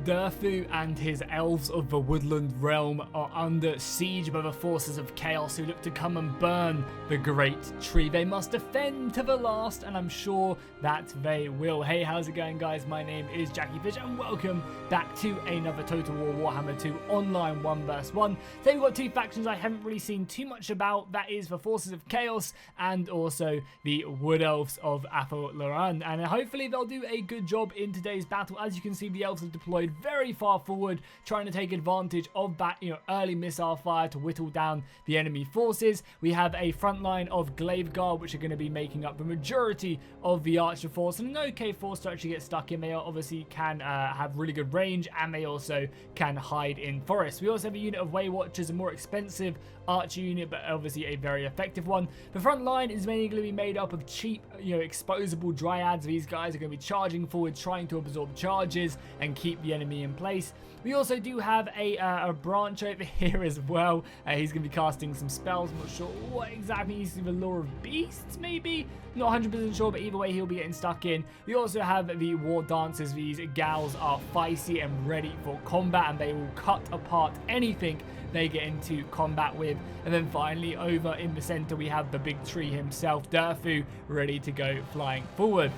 Durthu and his elves of the woodland realm are under siege by the forces of chaos who look to come and burn the great tree. They must defend to the last, and I'm sure that they will. Hey, how's it going, guys? My name is Jackie Fish, and welcome back to another Total War Warhammer 2 online 1 vs 1. Today we've got two factions I haven't really seen too much about. That is the forces of chaos and also the Wood-elves of Loran, and hopefully they'll do a good job in today's battle. As you can see, the elves have deployed very far forward, trying to take advantage of that, early missile fire to whittle down the enemy forces. We have a front line of glaive guard, which are going to be making up the majority of the archer force, and an okay force to actually get stuck in. They obviously can have really good range, and they also can hide in forests. We also have a unit of Way Watchers, a more expensive archer unit, but obviously a very effective one. The front line is mainly going to be made up of cheap, exposable dryads. These guys are going to be charging forward, trying to absorb charges and keep the enemy in place. We also do have a branch over here as well. He's going to be casting some spells. I'm not sure what exactly he's doing. The Law of Beasts, maybe? Not 100% sure, but either way, he'll be getting stuck in. We also have the War Dancers. These gals are feisty and ready for combat, and they will cut apart anything they get into combat with. And then finally, over in the center, we have the big tree himself, Durthu, ready to go flying forward.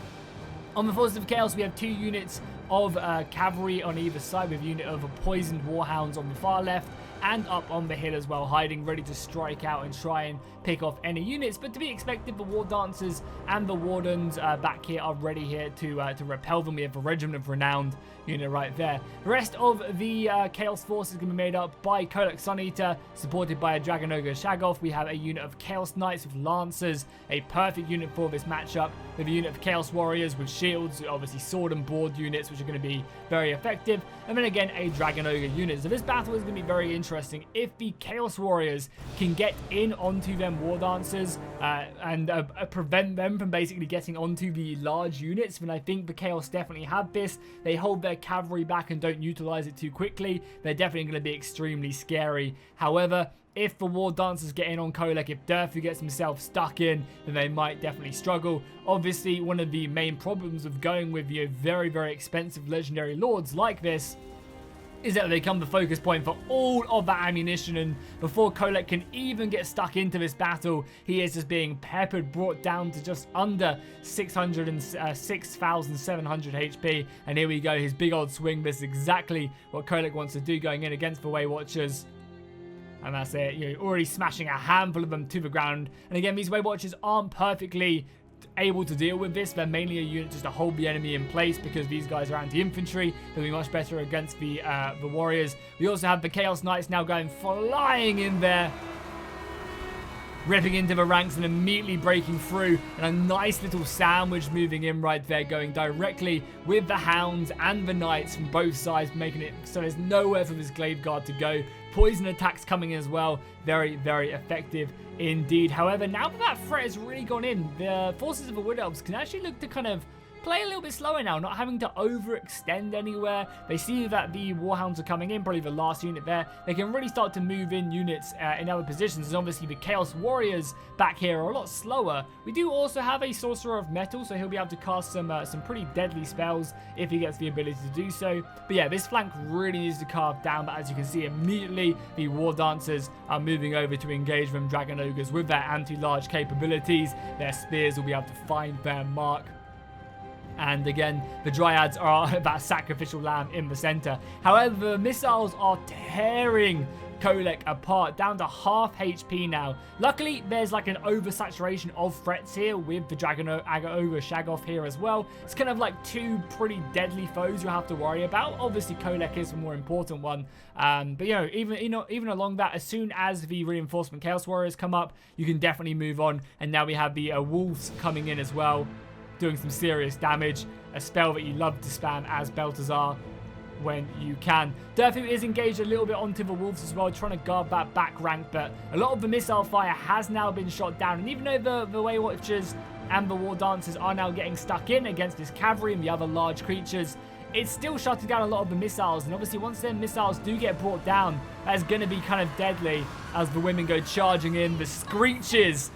On the forces of chaos, we have two units of cavalry on either side, with a unit of poisoned warhounds on the far left, and up on the hill as well, hiding, ready to strike out and try and pick off any units. But to be expected, the War Dancers and the Wardens back here are ready here to repel them. We have a Regiment of Renowned unit right there. The rest of the Chaos Force is going to be made up by Kolec Suneater, supported by a Dragon Ogre Shaggoth. We have a unit of Chaos Knights with Lancers, a perfect unit for this matchup. We have a unit of Chaos Warriors with shields, obviously sword and board units, which are going to be very effective. And then again, a Dragon Ogre unit. So this battle is going to be very interesting. If the Chaos Warriors can get in onto them War Dancers and prevent them from basically getting onto the large units, then I think the Chaos definitely have this. They hold their cavalry back and don't utilize it too quickly. They're definitely going to be extremely scary. However, if the War Dancers get in on Kolec, if Durthu gets himself stuck in, then they might definitely struggle. Obviously, one of the main problems of going with very, very expensive legendary lords like this is that they become the focus point for all of that ammunition, and before Kolec can even get stuck into this battle, he is just being peppered, brought down to just under 6,700 HP, and here we go, his big old swing. This is exactly what Kolec wants to do, going in against the Way Watchers. And that's it, already smashing a handful of them to the ground. And again, these Way Watchers aren't perfectly able to deal with this. They're mainly a unit just to hold the enemy in place, because these guys are anti-infantry. They'll be much better against the warriors. We also have the Chaos Knights now going flying in there, ripping into the ranks and immediately breaking through, and a nice little sandwich moving in right there, going directly with the hounds and the knights from both sides, making it so there's nowhere for this glaive guard to go. Poison attacks coming in as well. Very, very effective indeed. However, now that threat has really gone in, the forces of the Wood-elves can actually look to kind of play a little bit slower now, not having to overextend anywhere. They see that the Warhounds are coming in, probably the last unit there. They can really start to move in units in other positions, and obviously the Chaos Warriors back here are a lot slower. We do also have a Sorcerer of Metal, so he'll be able to cast some pretty deadly spells if he gets the ability to do so. But yeah, this flank really needs to carve down, but as you can see, immediately the War Dancers are moving over to engage them Dragon Ogres with their anti-large capabilities. Their spears will be able to find their mark. And again, the Dryads are that sacrificial lamb in the center. However, the missiles are tearing Kolec apart, down to half HP now. Luckily, there's like an oversaturation of threats here with the Dragon Ogre Shaggoth here as well. It's kind of like two pretty deadly foes you have to worry about. Obviously, Kolec is the more important one. But even along that, as soon as the reinforcement Chaos Warriors come up, you can definitely move on. And now we have the Wolves coming in as well, doing some serious damage. A spell that you love to spam as Balthazar when you can. Durthu is engaged a little bit onto the Wolves as well, trying to guard that back rank, but a lot of the missile fire has now been shot down, and even though the Way Watchers and the War Dancers are now getting stuck in against this cavalry and the other large creatures, it's still shutting down a lot of the missiles, and obviously once their missiles do get brought down, that's going to be kind of deadly as the women go charging in. The screeches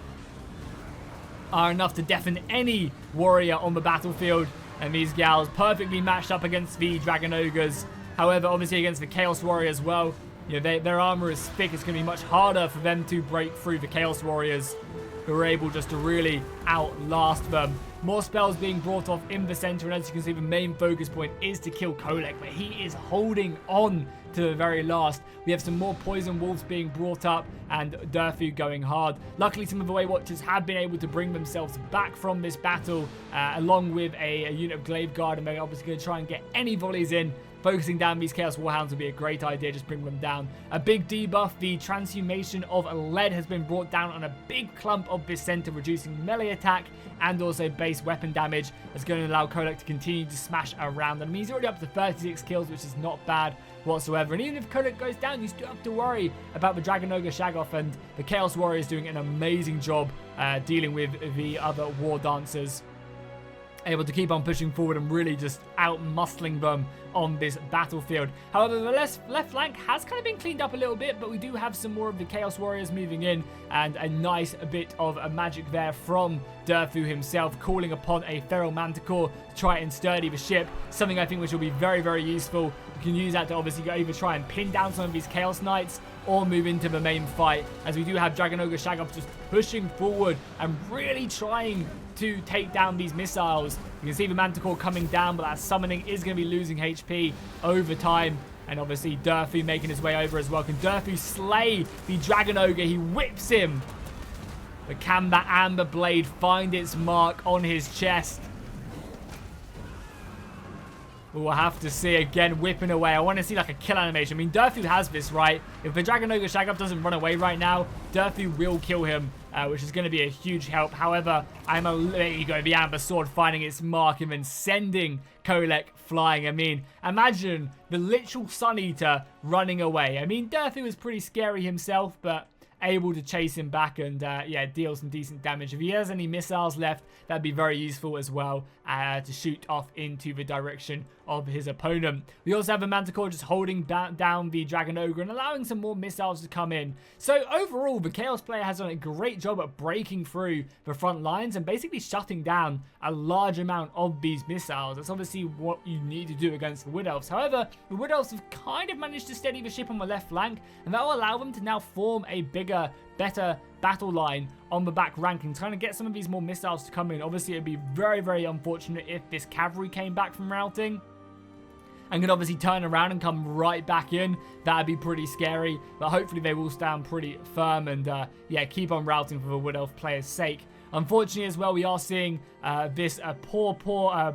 are enough to deafen any warrior on the battlefield, and these gals perfectly matched up against the Dragon Ogres However, obviously against the Chaos Warrior as well, you know, their armor is thick. It's going to be much harder for them to break through the Chaos Warriors, who are able just to really outlast them. More spells being brought off in the center, and as you can see, the main focus point is to kill Kolec, but he is holding on to the very last. We have some more poison wolves being brought up, and Durthu going hard. Luckily, some of the Weight Watchers have been able to bring themselves back from this battle, along with a unit of Glaive Guard, and they're obviously going to try and get any volleys in. Focusing down these Chaos Warhounds would be a great idea, just bring them down. A big debuff, the transformation of lead has been brought down on a big clump of this center, reducing melee attack and also base weapon damage. That's going to allow Kolec to continue to smash around them. I mean, he's already up to 36 kills, which is not bad whatsoever. And even if Kolec goes down, you still have to worry about the Dragon Ogre Shaggoth, and the Chaos Warriors doing an amazing job dealing with the other War Dancers. Able to keep on pushing forward and really just out-muscling them on this battlefield. However, the left flank has kind of been cleaned up a little bit, but we do have some more of the Chaos Warriors moving in, and a nice bit of a magic there from Durthu himself, calling upon a Feral Manticore to try and sturdy the ship, something I think which will be very, very useful. You can use that to obviously either try and pin down some of these Chaos Knights or move into the main fight, as we do have Dragon Ogre Shaggoth just pushing forward and really trying to take down these missiles. You can see the Manticore coming down, but that summoning is going to be losing HP over time. And obviously Durthu making his way over as well. Can Durthu slay the Dragon Ogre? He whips him. But can that Amber Blade find its mark on his chest? We'll have to see. Again, whipping away. I want to see like a kill animation. I mean, Durthu has this, right? If the Dragon Ogre Shaggoth doesn't run away right now, Durthu will kill him, which is going to be a huge help. However, there you go, the Amber Sword finding its mark and then sending Kolec flying. I mean, imagine the literal Suneater running away. I mean, Durthu is pretty scary himself, but able to chase him back and, yeah, deal some decent damage. If he has any missiles left, that'd be very useful as well to shoot off into the direction of his opponent. We also have a Manticore just holding down the Dragon Ogre and allowing some more missiles to come in. So overall, the Chaos player has done a great job at breaking through the front lines and basically shutting down a large amount of these missiles. That's obviously what you need to do against the Wood-elves. However, the Wood-elves have kind of managed to steady the ship on the left flank, and that will allow them to now form a bigger, better battle line on the back rank and trying to get some of these more missiles to come in. Obviously, it'd be very, very unfortunate if this cavalry came back from routing and can obviously turn around and come right back in. That'd be pretty scary, but hopefully they will stand pretty firm and, yeah, keep on routing for the Wood Elf players' sake. Unfortunately as well, we are seeing this poor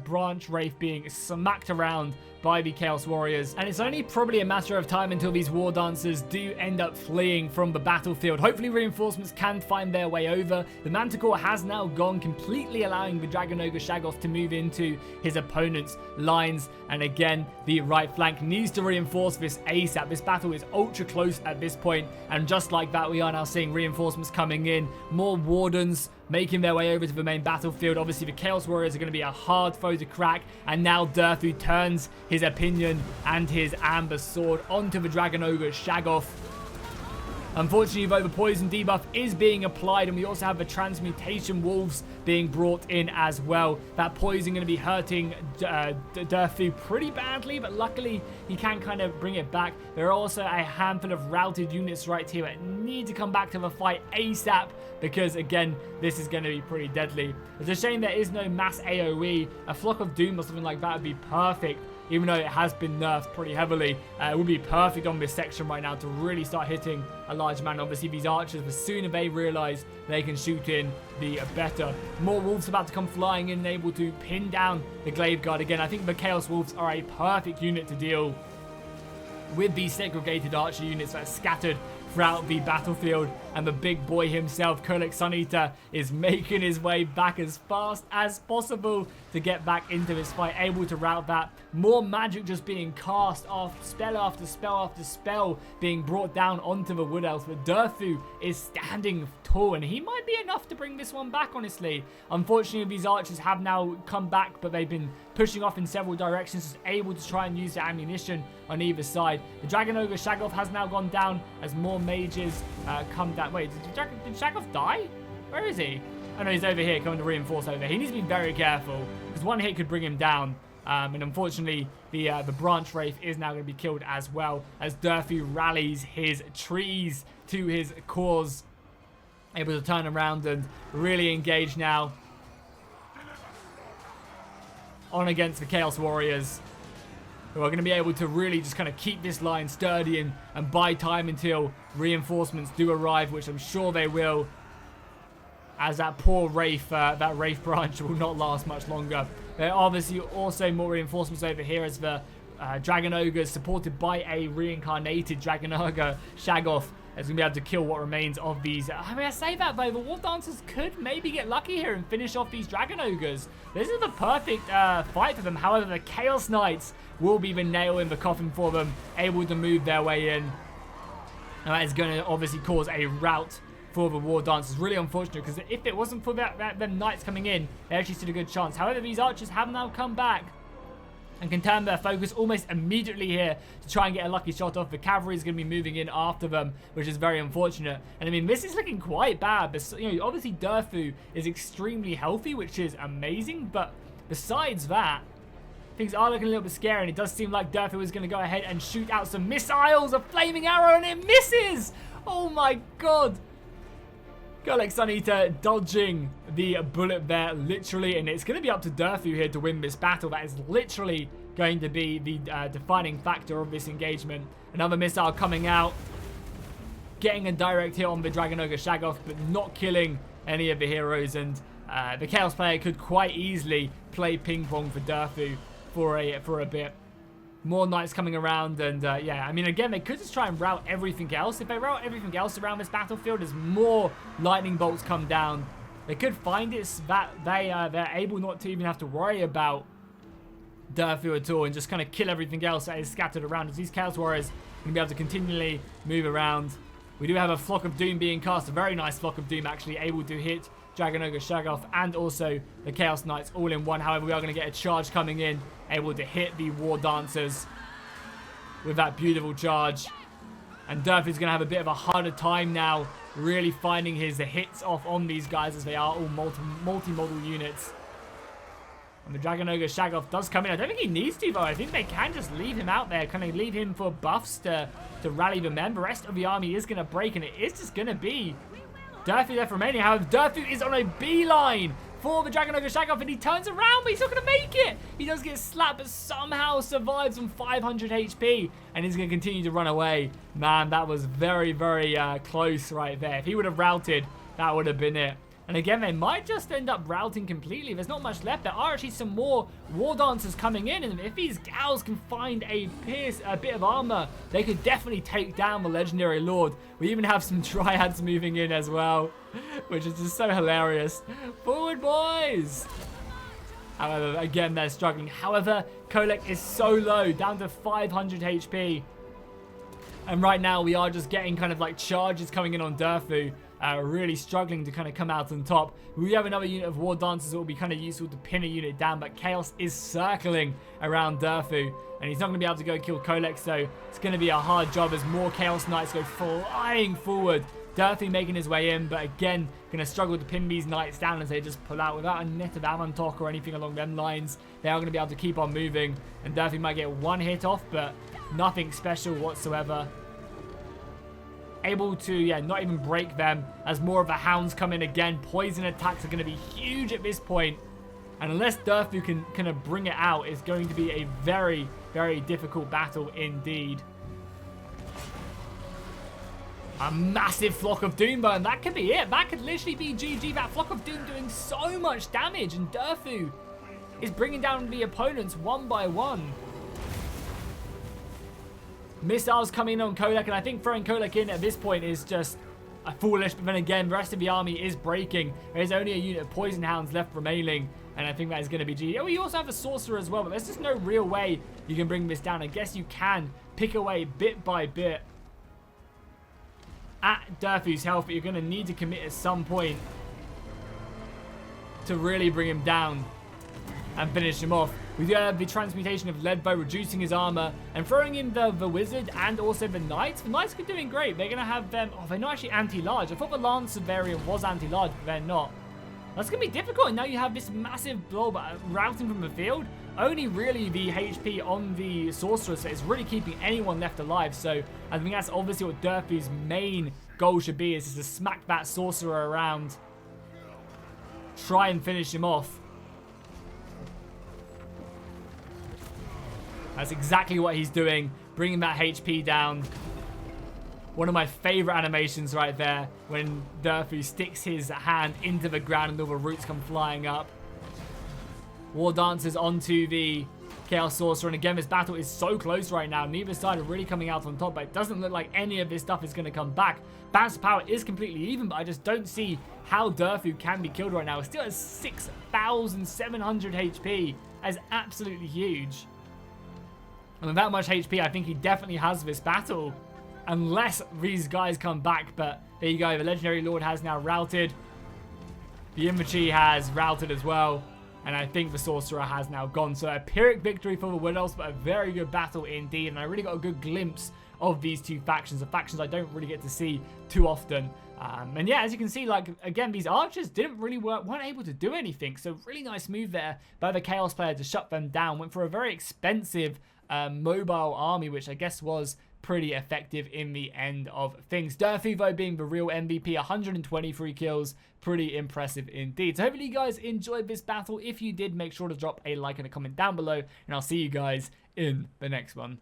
branch wraith being smacked around by the Chaos Warriors, and it's only probably a matter of time until these War Dancers do end up fleeing from the battlefield. Hopefully reinforcements can find their way over. The Manticore has now gone, completely allowing the Dragon Ogre Shaggoth to move into his opponent's lines, and again, the right flank needs to reinforce this ASAP. This battle is ultra close at this point, and just like that, we are now seeing reinforcements coming in, more Wardens making their way over to the main battlefield. Obviously, the Chaos Warriors are going to be a hard foe to crack, and now Durthu turns his opinion and his Amber Sword onto the Dragon Ogre Shaggoth. Unfortunately, though, the poison debuff is being applied, and we also have the transmutation wolves being brought in as well. That poison going to be hurting Durthu pretty badly, but luckily he can kind of bring it back. There are also a handful of routed units right here that need to come back to the fight ASAP, because again, this is going to be pretty deadly. It's a shame there is no mass AoE. A Flock of Doom or something like that would be perfect. Even though it has been nerfed pretty heavily, it would be perfect on this section right now to really start hitting a large amount. Obviously, these archers, the sooner they realize they can shoot in, the better. More wolves about to come flying in and able to pin down the Glaive Guard again. I think the Chaos Wolves are a perfect unit to deal with these segregated archer units that are scattered throughout the battlefield, and the big boy himself, Kolec Suneater, is making his way back as fast as possible to get back into this fight, able to rout that. More magic just being cast off, spell after spell after spell being brought down onto the Wood Elves, but Durthu is standing tall, and he might be enough to bring this one back, honestly. Unfortunately, these archers have now come back, but they've been pushing off in several directions, just able to try and use the ammunition on either side. The Dragon Ogre Shaggoth has now gone down as more mages come down. Wait, did Shaggoth die? Where is he? Oh no, he's over here, coming to reinforce over here. He needs to be very careful, because one hit could bring him down. And unfortunately, the branch wraith is now going to be killed as well, as Durthu rallies his trees to his cause, able to turn around and really engage now on against the Chaos Warriors, who are going to be able to really just kind of keep this line sturdy and buy time until reinforcements do arrive, which I'm sure they will, as that poor Wraith, that Wraith branch will not last much longer. There are obviously also more reinforcements over here as the Dragon Ogre, supported by a reincarnated Dragon Ogre, Shaggoth, is going to be able to kill what remains of these. I mean, I say that, though, the War Dancers could maybe get lucky here and finish off these Dragon Ogres. This is the perfect fight for them. However, the Chaos Knights will be the nail in the coffin for them, able to move their way in. And that is going to obviously cause a rout for the War Dancers. Really unfortunate, because if it wasn't for them Knights coming in, they actually stood a good chance. However, these Archers have now come back and can turn their focus almost immediately here to try and get a lucky shot off. The cavalry is going to be moving in after them, which is very unfortunate. And I mean, this is looking quite bad. But, you know, obviously Durthu is extremely healthy, which is amazing. But besides that, things are looking a little bit scary, and it does seem like Durthu is going to go ahead and shoot out some missiles, a flaming arrow, and it misses! Oh my god! Kolec Suneater dodging the bullet there, literally, and it's going to be up to Durthu here to win this battle. That is literally going to be the defining factor of this engagement. Another missile coming out, getting a direct hit on the Dragon Ogre Shaggoth, but not killing any of the heroes, and the Chaos player could quite easily play ping pong for Durthu for a bit. More Knights coming around, and yeah, I mean, again, they could just try and route everything else. If they route everything else around this battlefield, as more lightning bolts come down, they could find it that they're able not to even have to worry about Durthu at all, and just kind of kill everything else that is scattered around, as these Chaos Warriors can be able to continually move around. We do have a Flock of Doom being cast, a very nice Flock of Doom, actually, able to hit Dragon Ogre Shaggoth and also the Chaos Knights all in one. However, we are going to get a charge coming in, able to hit the War Dancers with that beautiful charge. And Durthu's going to have a bit of a harder time now, really finding his hits off on these guys, as they are all multi-model units. And the Dragon Ogre Shaggoth does come in. I don't think he needs to, though. I think they can just leave him out there, kind of leave him for buffs to rally the men. The rest of the army is going to break, and it is just going to be Durthu left remaining. However, Durthu is on a beeline for the Dragon Ogre Shaggoth, and he turns around, but he's not going to make it. He does get slapped, but somehow survives on 500 HP, and he's going to continue to run away. Man, that was very, very close right there. If he would have routed, that would have been it. And again, they might just end up routing completely. There's not much left. There are actually some more War Dancers coming in, and if these gals can find a bit of armor, they could definitely take down the Legendary Lord. We even have some Triads moving in as well, which is just so hilarious. Forward, boys! However, again, they're struggling. However, Kolec is so low, down to 500 HP. And right now, we are just getting kind of like charges coming in on Durthu. Really struggling to kind of come out on top. We have another unit of War Dancers that will be kind of useful to pin a unit down, but Chaos is circling around Durthu, and he's not going to be able to go kill Kolec, so it's going to be a hard job as more Chaos Knights go flying forward. Durthu making his way in, but again, going to struggle to pin these Knights down as they just pull out without a net of Avantok or anything along them lines. They are going to be able to keep on moving, and Durthu might get one hit off, but nothing special whatsoever. Able to, yeah, not even break them as more of the hounds come in again. Poison attacks are going to be huge at this point. And unless Durthu can kind of bring it out, it's going to be a very, very difficult battle indeed. A massive Flock of Doom burn. That could be it. That could literally be GG. That Flock of Doom doing so much damage. And Durthu is bringing down the opponents one by one. Missiles coming in on Kolec, and I think throwing Kolec in at this point is just foolish. But then again, the rest of the army is breaking. There's only a unit of Poison Hounds left remaining, and I think that is going to be GG. Oh, you also have a Sorcerer as well, but there's just no real way you can bring this down. I guess you can pick away bit by bit at Durthu's health, but you're going to need to commit at some point to really bring him down and finish him off. We do have the transmutation of Leadbow, reducing his armor, and throwing in the Wizard and also the Knights. The Knights are doing great. They're going to have them... Oh, they're not actually anti-large. I thought the Lancer variant was anti-large, but they're not. That's going to be difficult. And now you have this massive blob routing from the field. Only really the HP on the sorceress is really keeping anyone left alive. So I think that's obviously what Durthu's main goal should be, is to smack that sorcerer around. Try and finish him off. That's exactly what he's doing, bringing that HP down. One of my favorite animations right there, when Durthu sticks his hand into the ground and all the roots come flying up. War Dancers onto the Chaos Sorcerer, and again, this battle is so close right now. Neither side are really coming out on top, but it doesn't look like any of this stuff is going to come back. Balance of power is completely even, but I just don't see how Durthu can be killed right now. It still has 6,700 HP. That is absolutely huge. And with that much HP, I think he definitely has this battle. Unless these guys come back, but there you go. The Legendary Lord has now routed. The infantry has routed as well. And I think the Sorcerer has now gone. So a Pyrrhic victory for the Wood-elves, but a very good battle indeed. And I really got a good glimpse of these two factions. The factions I don't really get to see too often. And yeah, as you can see, like, again, these archers didn't really work, weren't able to do anything. So really nice move there by the Chaos player to shut them down. Went for a very expensive mobile army, which I guess was pretty effective in the end of things. Durthu, though, being the real MVP, 123 kills, pretty impressive indeed. So hopefully you guys enjoyed this battle. If you did, make sure to drop a like and a comment down below, and I'll see you guys in the next one.